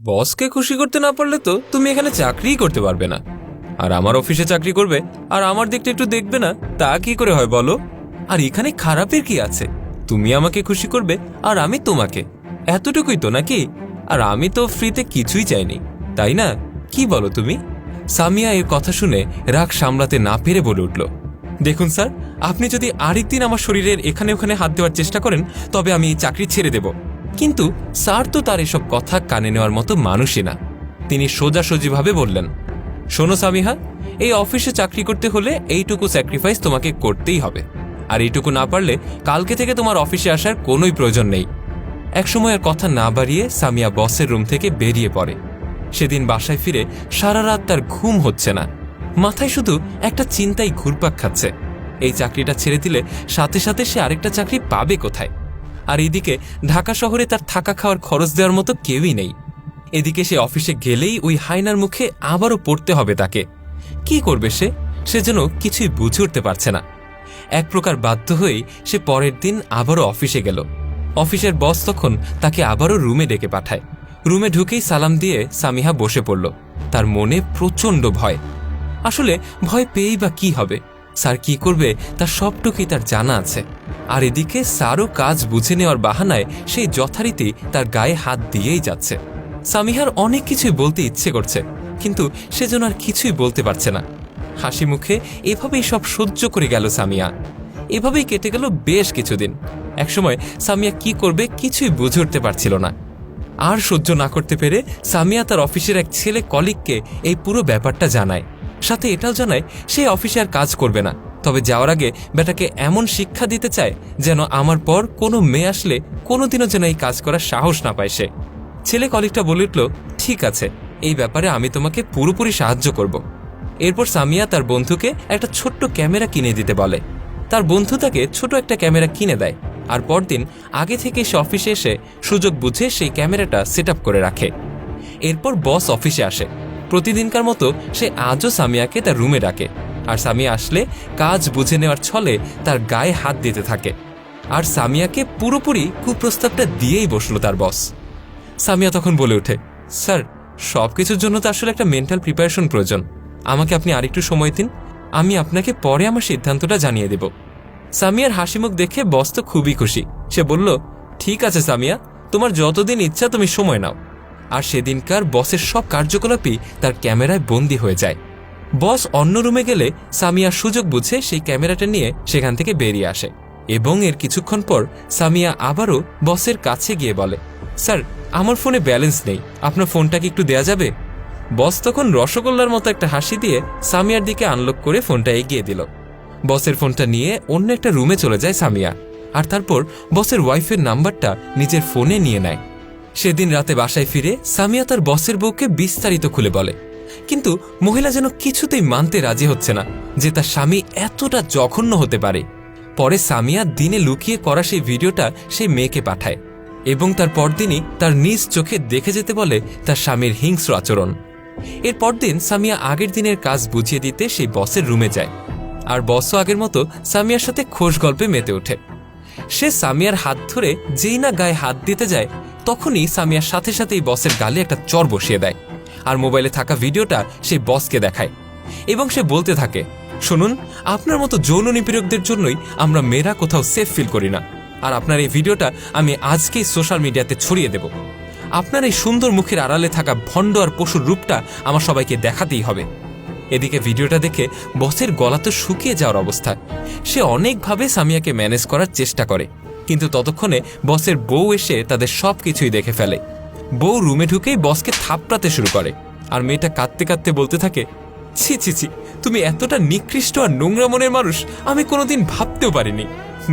বসকে খুশি করতে না পারলে তো তুমি এখানে চাকরিই করতে পারবে না। আর আমার অফিসে চাকরি করবে আর আমার দিকটা একটু দেখবে না, তা কি করে হয় বলো? আর এখানে খারাপের কি আছে? তুমি আমাকে খুশি করবে আর আমি তোমাকে, এতটুকুই তো নাকি? আর আমি তো ফ্রিতে কিছুই চাইনি, তাই না? কি বলো তুমি? সামিয়া এর কথা শুনে রাগ সামলাতে না পেরে বলে উঠল, দেখুন স্যার, আপনি যদি আরেকদিন আমার শরীরের এখানে ওখানে হাত দেওয়ার চেষ্টা করেন তবে আমি এই চাকরি ছেড়ে দেব। কিন্তু স্যার তো তার এসব কথা কানে নেওয়ার মতো মানুষই না। তিনি সোজাসুজিভাবে বললেন, শোনো সামিহা, এই অফিসে চাকরি করতে হলে এইটুকু স্যাক্রিফাইস তোমাকে করতেই হবে। আর এইটুকু না পারলে কালকে থেকে তোমার অফিসে আসার কোনোই প্রয়োজন নেই। একসময় আর কথা না বাড়িয়ে সামিয়া বসের রুম থেকে বেরিয়ে পড়ে। সেদিন বাসায় ফিরে সারা রাত তার ঘুম হচ্ছে না। মাথায় শুধু একটা চিন্তাই ঘুরপাক খাচ্ছে, এই চাকরিটা ছেড়ে দিলে সাথে সাথে সে আরেকটা চাকরি পাবে কোথায়? আর এদিকে ঢাকা শহরে তার থাকা খাওয়ার খরচ দেওয়ার মতো কেউই নেই। এদিকে সে অফিসে গেলেই ওই হায়নার মুখে আবারও পড়তে হবে তাকে। কি করবে সে যেন কিছুই বুঝে উঠতে পারছে না। এক প্রকার বাধ্য হয়েই সে পরের দিন আবারও অফিসে গেল। অফিসের বস তখন তাকে আবারও রুমে ডেকে পাঠায়। রুমে ঢুকেই সালাম দিয়ে সামিহা বসে পড়ল। তার মনে প্রচণ্ড ভয়। আসলে ভয় পেয়েই বা কি হবে? স্যার কি করবে তার সবটুকুই তার জানা আছে। আর এদিকে স্যারও কাজ বুঝে নেওয়ার বাহানায় সেই যথারীতি তার গায়ে হাত দিয়েই যাচ্ছে। সামিহার অনেক কিছুই বলতে ইচ্ছে করছে, কিন্তু সে যেন আর কিছুই বলতে পারছে না। হাসি মুখে এভাবেই সব সহ্য করে গেল সামিয়া। এভাবেই কেটে গেল বেশ কিছুদিন। একসময় সামিয়া কি করবে কিছুই বুঝে উঠতে পারছিল না। আর সহ্য না করতে পেরে সামিয়া তার অফিসের এক ছেলে কলিগকে এই পুরো ব্যাপারটা জানায়। সাথে এটাও জানায় সে অফিসে আর কাজ করবে না, তবে যাওয়ার আগে বেটাকে এমন শিক্ষা দিতে চায় যেন আমার পর কোনো মেয়ে আসলে কোনোদিনও যেন এই কাজ করার সাহস না পায় সে। ছেলে কলিগটা বলে উঠল, ঠিক আছে, এই ব্যাপারে আমি তোমাকে পুরোপুরি সাহায্য করব। এরপর সামিয়া তার বন্ধুকে একটা ছোট্ট ক্যামেরা কিনে দিতে বলে। তার বন্ধু তাকে ছোট একটা ক্যামেরা কিনে দেয়। আর পরদিন আগে থেকে সে অফিসে এসে সুযোগ বুঝে সেই ক্যামেরাটা সেট আপ করে রাখে। এরপর বস অফিসে আসে। প্রতিদিনকার মতো সে আজও সামিয়াকে তার রুমে ডাকে। আর সামিয়া আসলে কাজ বুঝে নেওয়ার ছলে তার গায়ে হাত দিতে থাকে। আর সামিয়াকে পুরোপুরি কুপ্রস্তাবটা দিয়েই বসলো তার বস। সামিয়া তখন বলে ওঠে, স্যার, সবকিছুর জন্য তো আসলে একটা মেন্টাল প্রিপারেশন প্রয়োজন। আমাকে আপনি আরেকটু সময় দিন, আমি আপনাকে পরে আমার সিদ্ধান্তটা জানিয়ে দেব। সামিয়ার হাসিমুখ দেখে বস তো খুবই খুশি। সে বলল, ঠিক আছে সামিয়া, তোমার যতদিন ইচ্ছা তুমি সময় নাও। আর সেদিনকার বসের সব কার্যকলাপই তার ক্যামেরায় বন্দী হয়ে যায়। বস অন্য রুমে গেলে সামিয়া সুযোগ বুঝে সেই ক্যামেরাটা নিয়ে সেখান থেকে বেরিয়ে আসে। এবং এর কিছুক্ষণ পর সামিয়া আবারও বসের কাছে গিয়ে বলে, স্যার, আমার ফোনে ব্যালেন্স নেই, আপনার ফোনটা কি একটু দেয়া যাবে? বস তখন রসগোল্লার মতো একটা হাসি দিয়ে সামিয়ার দিকে আনলক করে ফোনটা এগিয়ে দিল। বসের ফোনটা নিয়ে অন্য একটা রুমে চলে যায় সামিয়া। আর তারপর বসের ওয়াইফের নাম্বারটা নিজের ফোনে নিয়ে নেয়। সেদিন রাতে বাসায় ফিরে সামিয়া তার বসের বউকে বিস্তারিত খুলে বলে, কিন্তু মহিলা যেন কিছুতেই মানতে রাজি হচ্ছে না যে তার স্বামী এতটা জঘন্য হতে পারে। পরে সামিয়া দিনে লুকিয়ে করা সেই ভিডিওটা সেই মেয়েকে পাঠায় এবং তার পরদিনই তার নিজ চোখে দেখে যেতে বলে তার স্বামীর হিংস্র আচরণ। এর পরদিন সামিয়া আগের দিনের কাজ বুঝিয়ে দিতে সেই বসের রুমে যায়। আর বসও আগের মতো সামিয়ার সাথে খোশ গল্পে মেতে ওঠে। সে সামিয়ার হাত ধরে যেই না গায়ে হাত দিতে যায় তখনই সামিয়ার সাথে সাথেই বসের গালে একটা চর বসিয়ে দেয়। আর মোবাইলে থাকা ভিডিওটা সেই বসকে দেখায় এবং সে বলতে থাকে, শুনুন, আপনার মতো যৌন নিপীড়কদের জন্যই আমরা মেয়েরা কোথাও সেফ ফিল করি না। আর আপনার এই ভিডিওটা আমি আজকেই সোশ্যাল মিডিয়াতে ছড়িয়ে দেব। আপনার এই সুন্দর মুখের আড়ালে থাকা ভণ্ড আর পশুর রূপটা আমার সবাইকে দেখাতেই হবে। এদিকে ভিডিওটা দেখে বসের গলা তো শুকিয়ে যাওয়ার অবস্থা। সে অনেকভাবে সামিয়াকে ম্যানেজ করার চেষ্টা করে, কিন্তু ততক্ষণে বসের বউ এসে তাদের সব কিছুই দেখে ফেলে। বউ রুমে ঢুকেই বসকে থাপড়াতে শুরু করে। আর মেয়েটা কাঁদতে কাঁদতে বলতে থাকে, ছি ছি ছি, তুমি এতটা নিকৃষ্ট আর নোংরা মনের মানুষ আমি কোনোদিন ভাবতেও পারিনি।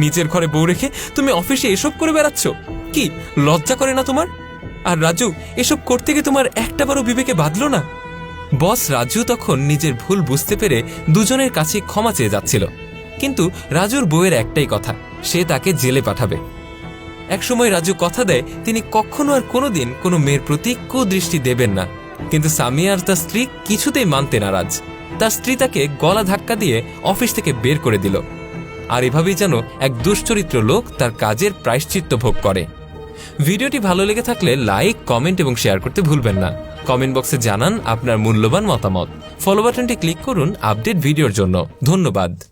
নিজের ঘরে বউ রেখে তুমি অফিসে এসব করে বেড়াচ্ছ, কি লজ্জা করে না তোমার? আর রাজু, এসব করতে গিয়ে তোমার একটাবারও বিবেকে বাঁধলো না? বস রাজু তখন নিজের ভুল বুঝতে পেরে দুজনের কাছে ক্ষমা চেয়ে যাচ্ছিল, কিন্তু রাজুর বউয়ের একটাই কথা, সে তাকে জেলে পাঠাবে। একসময় রাজু কথা দেয় তিনি কখনো আর কোনোদিন কোনো মেয়ের প্রতি কুদৃষ্টি দেবেন না, কিন্তু সামিয়া আর তার স্ত্রী কিছুতেই মানতে নারাজ। তার স্ত্রী তাকে গলা ধাক্কা দিয়ে অফিস থেকে বের করে দিল। আর এভাবেই যেন এক দুশ্চরিত্র লোক তার কাজের প্রায়শ্চিত্ত ভোগ করে। ভিডিওটি ভালো লেগে থাকলে লাইক, কমেন্ট এবং শেয়ার করতে ভুলবেন না। কমেন্ট বক্সে জানান আপনার মূল্যবান মতামত। ফলো বাটনটি ক্লিক করুন আপডেট ভিডিওর জন্য। ধন্যবাদ।